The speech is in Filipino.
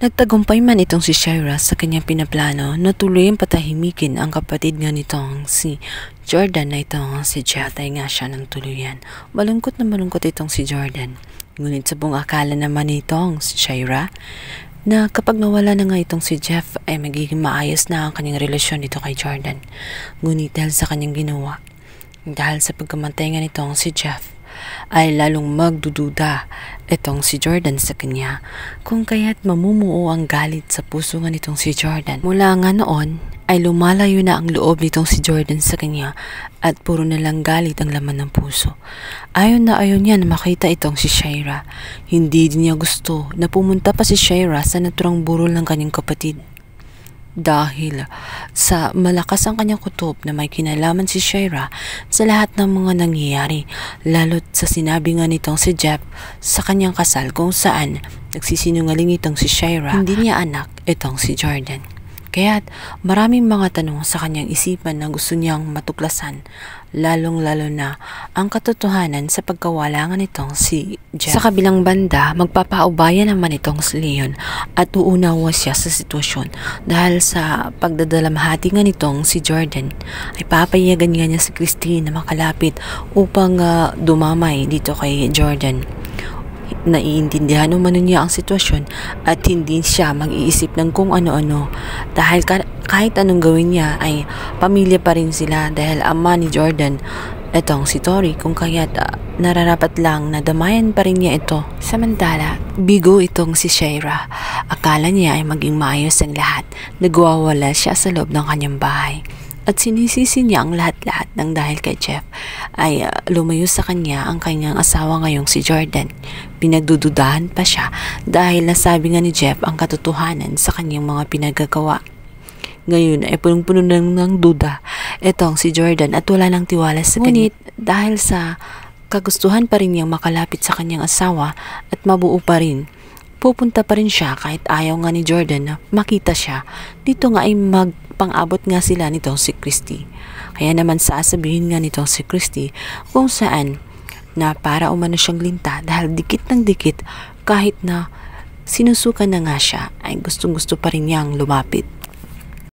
Nagtagumpay man itong si Shaira sa kanyang pinaplano na tuluyang patahimikin ang kapatid nga nitong si Jordan na itong si Jeff ay nga siya ng tuluyan. Malungkot na malungkot itong si Jordan. Ngunit sa buong akala naman itong si Shaira na kapag nawala na nga itong si Jeff ay magiging maayos na ang kanyang relasyon dito kay Jordan. Ngunit dahil sa kanyang ginawa, dahil sa pagkamatay nga nitong si Jeff, ay lalong magdududa itong si Jordan sa kanya, kung kaya't mamumuo ang galit sa puso nga nitong si Jordan. Mula nga noon ay lumalayo na ang loob nitong si Jordan sa kanya at puro na lang galit ang laman ng puso. Ayon niya na makita itong si Shaira. Hindi din niya gusto na pumunta pa si Shaira sa naturang burol ng kanyang kapatid. Dahil sa malakas ang kanyang kutob na may kinalaman si Shaira sa lahat ng mga nangyayari, lalo't sa sinabi nga nitong si Jeff sa kanyang kasal kung saan nagsisinungaling itong si Shaira, hindi niya anak itong si Jordan. Kaya't maraming mga tanong sa kanyang isipan na gusto niyang matuklasan, lalong-lalo na ang katotohanan sa pagkawalangan nitong si Jeff. Sa kabilang banda, magpapaubayan naman itong si Leon at uunawa siya sa sitwasyon dahil sa pagdadalamhati nga nitong si Jordan ay papayagan nga niya si Christine na makalapit upang dumamay dito kay Jordan. Naiintindihan naman niya ang sitwasyon at hindi siya mag-iisip ng kung ano-ano dahil kahit anong gawin niya ay pamilya pa rin sila dahil ama ni Jordan etong si Tori, kung kaya't nararapat lang na damayan pa rin niya ito. Samantala, bigo itong si Shaira. Akala niya ay maging maayos ang lahat. Nagwawala siya sa loob ng kanyang bahay. At sinisisi niya ang lahat-lahat ng dahil kay Jeff ay lumayo sa kanya ang kanyang asawa ngayong si Jordan. Pinagdududahan pa siya dahil nasabi nga ni Jeff ang katotohanan sa kanyang mga pinagagawa. Ngayon ay punong-puno ng duda itong si Jordan at wala nang tiwala sa kanya. Ngunit dahil sa kagustuhan pa rin niyang makalapit sa kanyang asawa at mabuo pa rin, pupunta pa rin siya kahit ayaw nga ni Jordan na makita siya. Dito nga ay magpang-abot nga sila nitong si Christy. Kaya naman sasabihin nga nitong si Christy kung saan na para umano siyang linta dahil dikit ng dikit kahit na sinusukan na nga siya ay gustong-gusto pa rin niyang lumapit